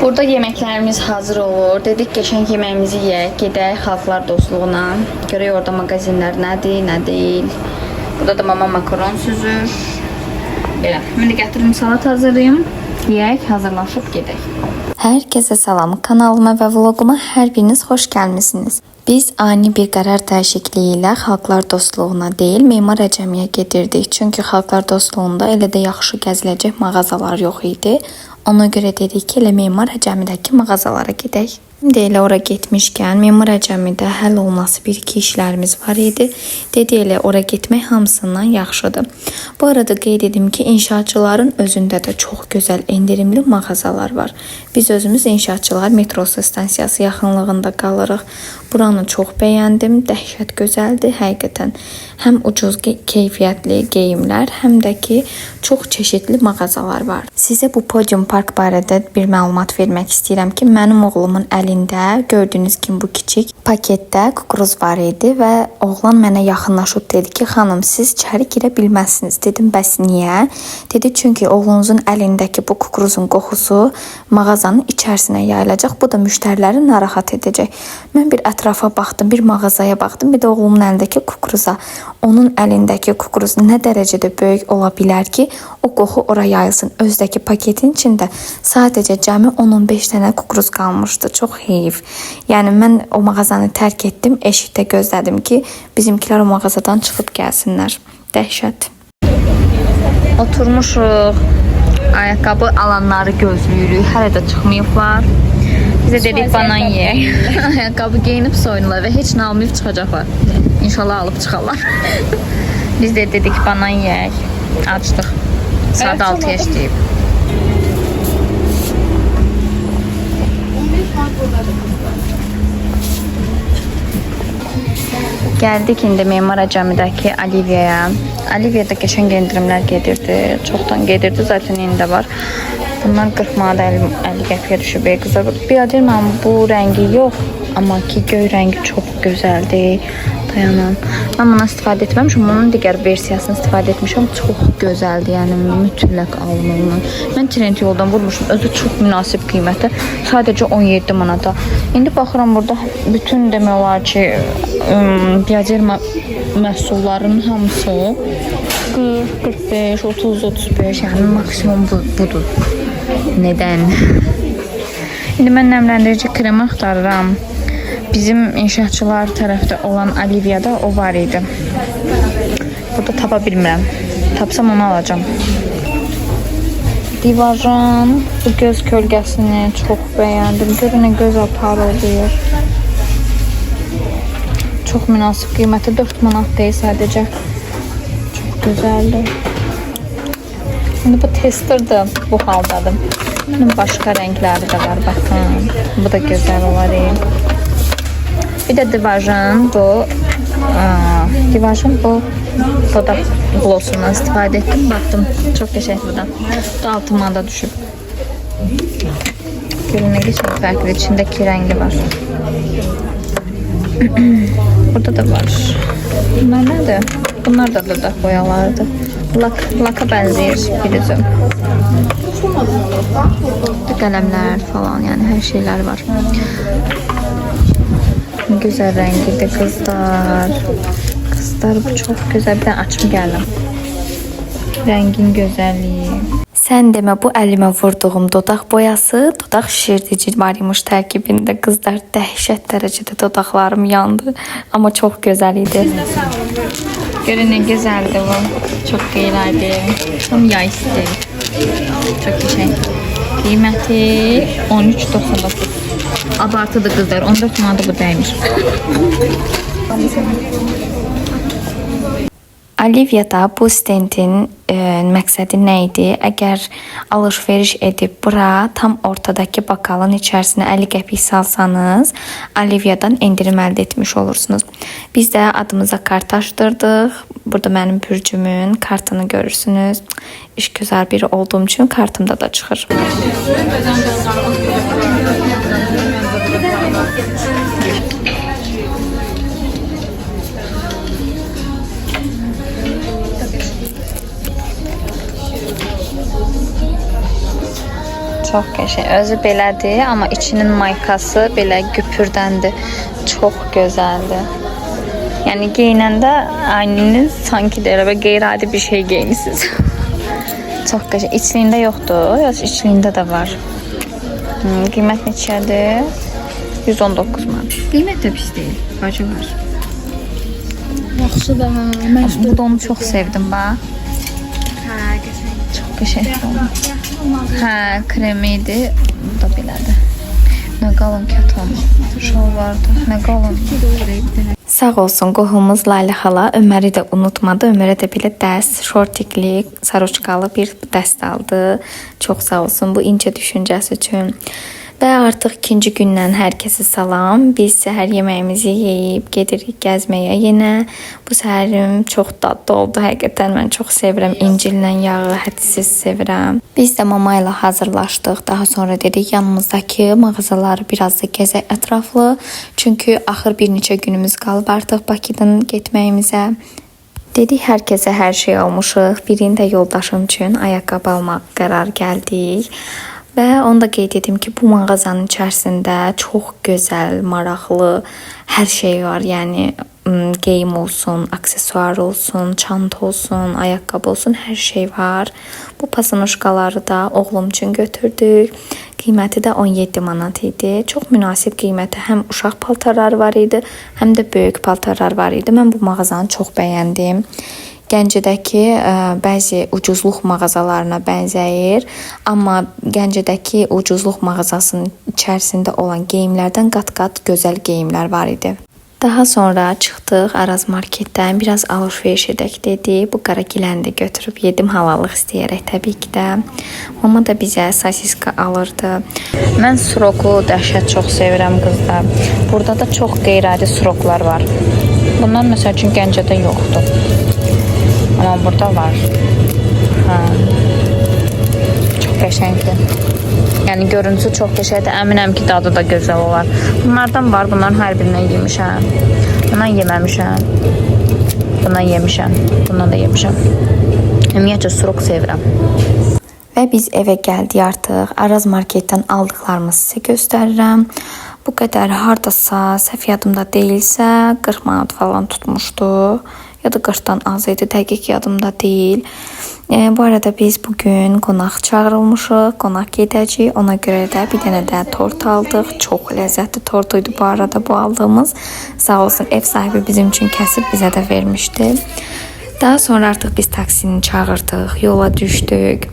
Burada yeməklərimiz hazır olur. Dedik qəşəng yeməyimizi yeyək, gedək xalqlar dostluğuna. Görək orada mağazinlər nədir, nə deyil. Burada da mama makaron süzür. Belə. İndi gətirim salat hazırlayım. Yeyək, hazırlaşıb gedək. Herkese salam. Kanalıma ve vloguma her biriniz hoş gelmişsiniz. Biz ani bir qərar dəyişikliyi ilə Xalqlar Dostluğuna deyil, Memar Əcəmiyə gedirdik. Çünki Xalqlar Dostluğunda elə də yaxşı gəziləcək mağazalar yox idi. Ona görə dedik ki, elə Memar Əcəmidəki mağazalara gedək. İndi elə ora getmişkən Memar Əcəmidə həll olması bir-iki işlərimiz var idi. Dedi elə ora getmək hamısından yaxşıdır. Bu arada qeyd edim ki, inşaatçıların özündə də çox gözəl endirimli mağazalar var. Biz özümüz inşaatçılar metro stansiyası yaxınlığında qalırıq. Buranı çox bəyəndim. Dəhşət gözəldir həqiqətən. Həm ucuz keyfiyyətli geyimlər, həm də ki çox çeşidli mağazalar var. Sizə bu Podium Park barədə bir məlumat vermək istəyirəm ki, mənim oğlumun əlində gördüyünüz kimi bu kiçik paketdə kukuruz var idi və oğlan mənə yaxınlaşıb dedi ki, xanım siz içəri girə bilməzsiniz. Dedim, bəs niyə? Dedi, çünki oğlunuzun əlindəki bu kukuruzun qoxusu mağazanın içərisinə yayılacaq. Bu da müştəriləri narahat edəcək. Mən bir ətrafa baxdım, bir mağazaya baxdım, bir də oğlumun əlindəki kukuruza. Onun əlindəki kukuruz nə dərəcədə böyük ola bilər ki, o qoxu ora yayılsın. Özdəki paketin içində sadəcə cəmi 10-15 dənə kukuruz qalmışdı. Çox heyif. Yəni mən o mağazanı tərk etdim, eşikdə gözlədim ki, bizimkilər o mağazadan çıxıb gəlsinlər. Dəhşət. Oturmuşuq. Ayaqqabı alanları gözləyirik. Hələ də çıxmayıblar. Bizə dedik banan yeyək. Ayaqqabı geyinib soyunurlar və heç nə almayıb çıxacaqlar. İnşallah alıb çıxarlar. Biz də dedik banan yeyək. Açdıq. Saat 6-ya işləyib. Gəldik indi Memar Əcəmidəki Alivia'ya. Alivia'da qəşəng endirimlər gedirdi. Çoxdan gedirdi. Zaten indi də var. Bunlar 40 manada 50 qəpiyə düşüb. Qızlar, bir deyirəm, bu rəngi yox. Amma ki, göy rəngi çox gözəldir. Dayanın. Mən buna istifadə etməmişim. Bunun digər versiyasını istifadə etmişim. Çox gözəldir. Yəni, mütləq alınır. Mən trend yoldan vurmuşum. Özü çox münasib qiymətə. Sadəcə 17 manata. İndi baxıram burada bütün demək olar ki, Biacer məhsulların hamısı 40, 45, 30, 35. Yəni, maksimum budur. Nədən? İndi mən nəmləndirici krem axtarıram. Bizim inşaatçılar tərəfdə olan Alivia'da o var idi. Burada tapa bilmirəm. Tapsam onu alacağım. Divajan bu göz kölgəsini çox bəyəndim. Görün nə gözəl parıldayır. Çox münasib qiyməti 4 manat deyil sadəcə. Çox gözəldir. İndi bu testerdir, bu haldadır. Bunun başqa rəngləri də var, baxın. Bu da gözəl olar. Bir də Divajan bu. Divajan bu da glossundan istifadə etdim. Baxdım, çox qəşəng bu da. Bu da 6 manada düşüb. Görün nə qəşəng fərqli, içindəki rəngi var. Burada da var. Bunlar nədir? Bunlar da dodaq boyalardır. Laka bənzəyir bir üzüm. Qələmlər falan, yəni hər şeylər var. Gözəl rəngidir qızlar. Qızlar bu çox gözəl. Bir dənə açım gəldim. Rəngin gözəlliyi. Sən demə, bu əlimə vurduğum dodaq boyası, dodaq şişirdici var imiş tərkibində. Qızlar, dəhşət dərəcədə dodaqlarım yandı. Amma çox gözəl idi. Görün nə gözəldir bu. Çox qeylərdir. Tam yay istir. Çox qəşəng. Qiyməti 13.99. Abartıdır qızlar. 14 manada bu dəymiş. Alivia'da bu stendin məqsədi nə idi? Əgər alış-veriş edib bura tam ortadakı bakalın içərisinə 50 qəpik salsanız, Alivia'dan endirim əldə etmiş olursunuz. Biz də adımıza kart açdırdıq. Burada mənim bürcümün kartını görürsünüz. İşgüzar biri olduğum üçün kartımda da çıxır. Çox qəşəng. Özü belədir, amma içinin maykası belə güpürdəndir. Çox gözəldir. Yəni geyinəndə ayniniz sanki elə qeyri-adi bir şey geymişsiniz. Çox qəşəng. İçliyində yoxdur, yox içliyində də var. Qiymət neçədir? 119 manat. Qiymət də pis deyil. Bacı var. Yaxşı da, mən Bu da onu çox sevdim bax. hə, qəşəng. Çox qəşəng oldu. Hə, kremi idi. Bu da belədir. Nə qalın kətan. Şal vardı. Nə qalın. Sağ olsun qohumuz Layla xala Öməri də unutmadı. Ömərə də belə dəst, şortikli, saroçkalı bir dəst aldı. Çox sağ olsun bu incə düşüncəsi üçün. Və artıq ikinci gündən hər kəsə salam. Biz səhər yeməyimizi yeyib gedirik gəzməyə yenə. Bu səhərim çox dadlı oldu. Həqiqətən mən çox sevirəm incillə yağı, hədsiz sevirəm. Biz də mama ilə hazırlaşdıq. Daha sonra dedik yanımızdakı mağazaları biraz da gəzək ətraflı. Çünki axır bir neçə günümüz qalıb artıq Bakıdan getməyimizə. Dedik hər kəsə hər şey almışıq. Birində yoldaşım üçün ayaqqabı almaq qərar gəldik. Və onu da qeyd edim ki, bu mağazanın içərisində çox gözəl, maraqlı hər şey var. Yəni geyim olsun, aksesuar olsun, çanta olsun, ayaqqabı olsun, hər şey var. Bu pasanoşkaları da oğlum üçün götürdük. Qiyməti də 17 manat idi. Çox münasib qiyməti. Həm uşaq paltarları var idi, həm də böyük paltarlar var idi. Mən bu mağazanı çox bəyəndim. Gəncədəki bəzi ucuzluq mağazalarına bənzəyir, amma Gəncədəki ucuzluq mağazasının içərisində olan geyimlərdən qat-qat gözəl geyimlər var idi. Daha sonra çıxdıq Araz marketdən, biraz alış-veriş edək dedi. Bu qaragiləni də götürüb yedim halallıq istəyərək təbii ki də. Mama da bizə sosiska alırdı. Mən sroku dəhşət çox sevirəm qızlar. Burada da çox qeyri-adi sroklar var. Bunlar məsəl üçün Gəncədə yoxdur. Amma burada var. Hə. Çox qəşəngdir. Yəni görüntüsü çox qəşəngdir. Əminəm ki, dadı da gözəl olar. Bunlardan var. Bunların hər birindən yemişəm. Bundan yeməmişəm. Bundan yemişəm. Bundan da yemişəm. Ümumiyyətcə surok sevirəm. Və biz evə gəldik artıq. Araz marketdən aldıqlarımızı sizə göstərirəm. Bu qədər hardasa səhv yadımda deyilsə 40 manat falan tutmuşdu. Ya da 40-dan az idi, dəqiq yadımda deyil. Bu arada biz bugün qonaq çağırılmışıq, qonaq gedəcəyik. Ona görə də bir dənə də tort aldıq. Çox ləzzətli tort idi bu arada bu aldığımız. Sağ olsun ev sahibi bizim üçün kəsib bizə də vermişdi. Daha sonra artıq biz taksini çağırdıq, yola düşdük.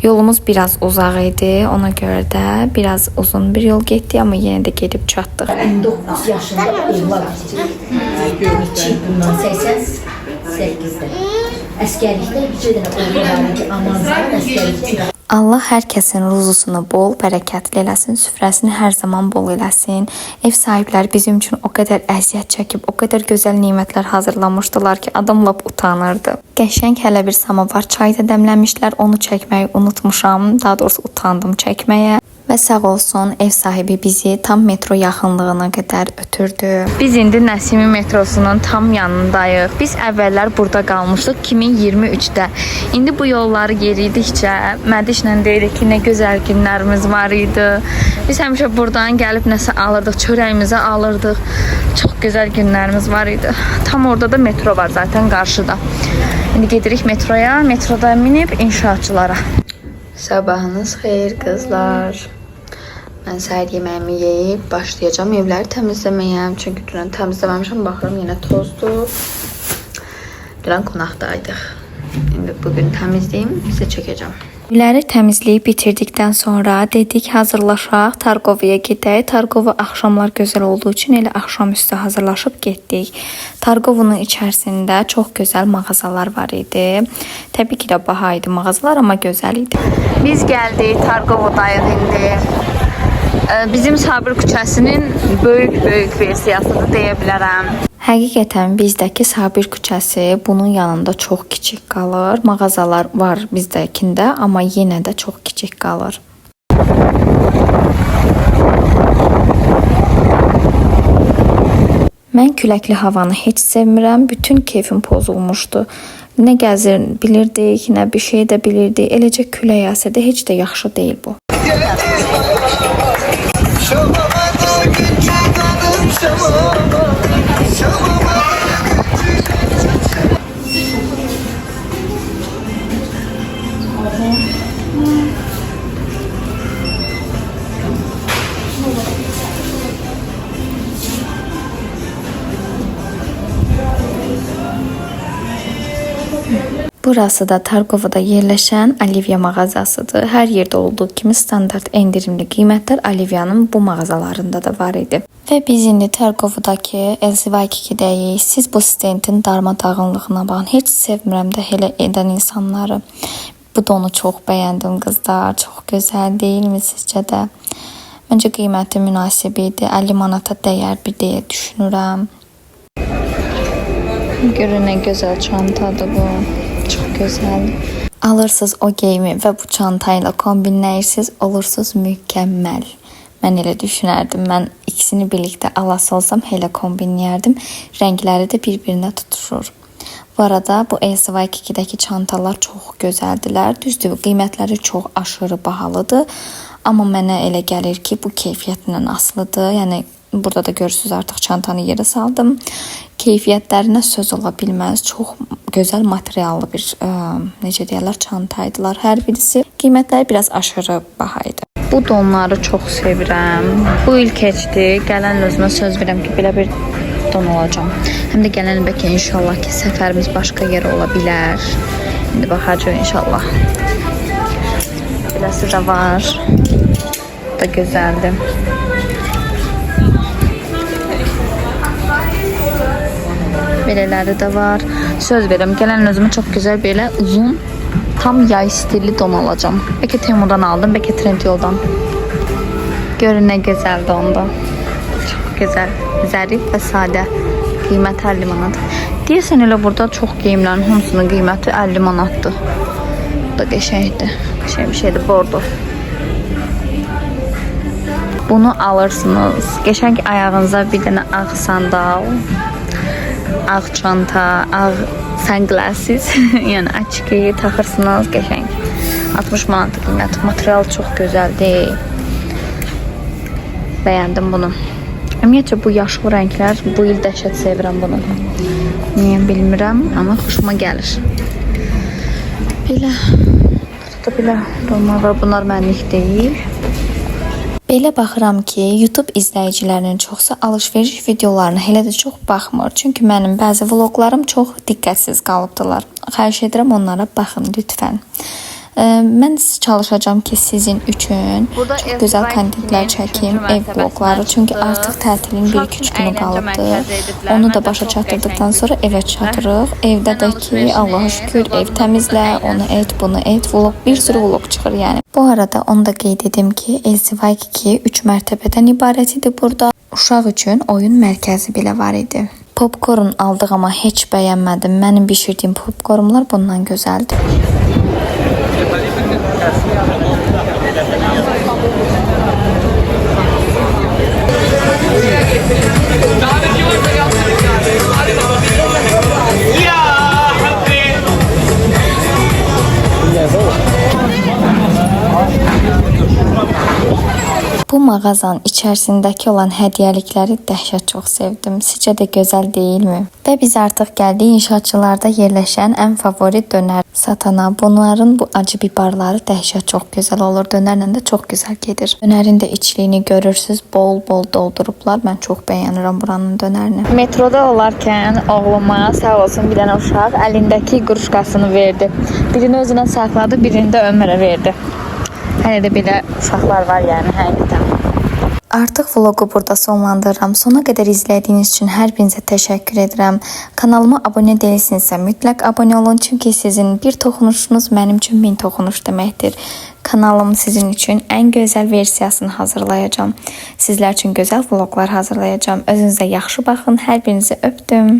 Yolumuz biraz uzaq idi, ona görə də biraz uzun bir yol getdik, amma yenə də gedib çatdıq. 9 yaşında oğlan bundan 88-də. Əskərlikdə bir dənə oğlan var ki, amanızdan əskərlikdə. Allah hər kəsin ruzusunu bol, bərəkətli eləsin, süfrəsini hər zaman bol eləsin. Ev sahibləri bizim üçün o qədər əziyyət çəkib, o qədər gözəl nemətlər hazırlamışdılar ki, adam lap utanırdı. Qəşəng hələ bir samovar çay da dəmləmişlər, onu çəkməyi unutmuşam, daha doğrusu utandım çəkməyə. Və sağ olsun ev sahibi bizi tam metro yaxınlığına qədər ötürdü. Biz indi Nəsimi metrosunun tam yanındayıq. Biz əvvəllər burada qalmışdıq 2023-də. İndi bu yolları yeridikcə Mədişlə deyirik ki, nə gözəl günlərimiz var idi. Biz həmişə buradan gəlib nəsə alırdıq, çörəyimizi alırdıq. Çox gözəl günlərimiz var idi. Tam orada da metro var zaten qarşıda. İndi gedirik metroya, metroda minib inşaatçılara. Sabahınız xeyir qızlar. Mən səhər yeməyimi yeyib başlayacağım evləri təmizləməyə. Çünki dünən təmizləməmişəm, baxıram yenə tozdur. Dünən qonaqdaydıq. İndi bugün təmizləyim, sizə çəkəcəm. Evləri təmizləyib bitirdikdən sonra dedik hazırlaşaq, Targovaya gedək. Targova axşamlar gözəl olduğu üçün elə axşamüstü hazırlaşıb getdik. Targovunun içərisində çox gözəl mağazalar var idi. Təbii ki də baha idi mağazalar, amma gözəl idi. Biz gəldik, Targovadayıq indi. Bizim Sabir küçəsinin böyük versiyasını deyə bilərəm. Həqiqətən bizdəki Sabir küçəsi bunun yanında çox kiçik qalır. Mağazalar var bizdəkində, amma yenə də çox kiçik qalır. Mən küləkli havanı heç sevmirəm. Bütün keyfim pozulmuşdu. Nə gəzir bilirdik, nə bir şey də bilirdik. Eləcə külək əsirdi, heç də yaxşı deyil bu. Burası da Targovada yerləşən Olivia mağazasıdır. Hər yerdə olduğu kimi standart endirimli qiymətlər Olivia'nın bu mağazalarında da var idi. Və biz indi Targovdakı LC2-dəyik. Siz bu stentin darmadağınlığına baxın. Heç sevmirəm də elə edən insanları. Bu donu çox bəyəndim qızlar. Çox gözəl deyilmi sizcə də? Məncə qiyməti münasib idi. 50 manata dəyər bir deyə düşünürəm. Görün nə gözəl çantadır bu. Çox gözəl. Alırsınız o geyimi və bu çantayla kombinləyirsiniz, olursunuz mükəmməl. Mən elə düşünərdim. Mən ikisini birlikdə alası olsam elə kombinləyərdim. Rəngləri də bir-birinə tutuşur. Bu arada bu LC2-dəki çantalar çox gözəldilər. Düzdür, qiymətləri çox aşırı bahalıdır. Amma mənə elə gəlir ki, bu keyfiyyətindən asılıdır. Yəni burada da görürsünüz artıq çantanı yerə saldım. Keyfiyyətlərinə söz ola bilməz. Çox gözəl materiallı bir necə deyirlər çantaydılar hər birisi. Qiymətləri biraz aşırı baha idi. Bu donları çox sevirəm. Bu il keçdi. Gələn özümə söz verirəm ki, belə bir don olacağam. Həm də gələn bəlkə inşallah ki, səfərimiz başqa yerə ola bilər. İndi baxacağıq inşallah. Beləsi də var. Bu da gözəldir. Belələri də var. Söz verirəm, gələn özümə çox gözəl belə uzun, tam yay stilli don alacağım. Bəlkə Temu'dan aldım, bəlkə Trendyoldan. Görün nə gözəl dondu. Çox gözəl, zərif və sadə. Qiymət 50 manat. Deyəsən elə burada çox geyimlərin hamısının qiyməti 50 manatdır. Bu da qəşəngdir. Qəşəng bir şeydir, bordo. Bunu alırsınız. Qəşəng ayağınıza bir dənə ağ sandal, ağ çanta, ağ sunglasses, yəni açki taxırsınız, qəşəng. 60 manat qiymət. Material çox gözəldir. Bəyəndim bunu. Ümumiyyətcə bu yaşlı rənglər, bu il dəhşət sevirəm bunu. Niyə bilmirəm, amma xoşuma gəlir. Belə, burada belə donlar var, bunlar mənlik deyil. Belə baxıram ki, YouTube izləyicilərinin çoxsa alış-veriş videolarına hələ də çox baxmır. Çünki mənim bəzi vloqlarım çox diqqətsiz qalıbdılar. Xahiş edirəm onlara baxın lütfən. Mən çalışacağam ki, sizin üçün çox gözəl kontentlər çəkim, ev vloqları. Çünki artıq tətilin 1-2 günü qalıbdı. Onu da başa çatdırdıqdan sonra evə çatırıq. Evdə də ki, Allaha şükür, ev təmizlə, onu et, bunu et, vlog, bir sürü vlog çıxır yəni. Bu arada onu da qeyd edim ki, LC2 3 mərtəbədən ibarət idi burada. Uşaq üçün oyun mərkəzi belə var idi. Popcorn aldıq amma heç bəyənmədim. Mənim bişirdiyim popcornlar bundan gözəldir. Bu mağazanın içərisindəki olan hədiyyəlikləri dəhşət çox sevdim. Sizcə də gözəl deyilmi? Və biz artıq gəldik inşaatçılarda yerləşən ən favori dönər satana. Bunların bu acı bibarları dəhşət çox gözəl olur. Dönərlə də çox gözəl gedir. Dönərin də içliyini görürsüz, bol-bol doldurublar. Mən çox bəyənirəm buranın dönərini. Metroda olarkən oğluma sağ olsun bir dənə uşaq əlindəki quruşkasını verdi. Birini özünə saxladı, birini də Ömərə verdi. Hələ də belə uşaqlar var yəni həqiqətən. Artıq vlogu burada sonlandırıram. Sona qədər izlədiyiniz üçün hər birinizə təşəkkür edirəm. Kanalıma abunə deyilsinizsə mütləq abunə olun. Çünki sizin bir toxunuşunuz mənim üçün 1000 toxunuş deməkdir. Kanalım sizin üçün ən gözəl versiyasını hazırlayacağam. Sizlər üçün gözəl vloqlar hazırlayacağam. Özünüzə yaxşı baxın. Hər birinizi öpdüm.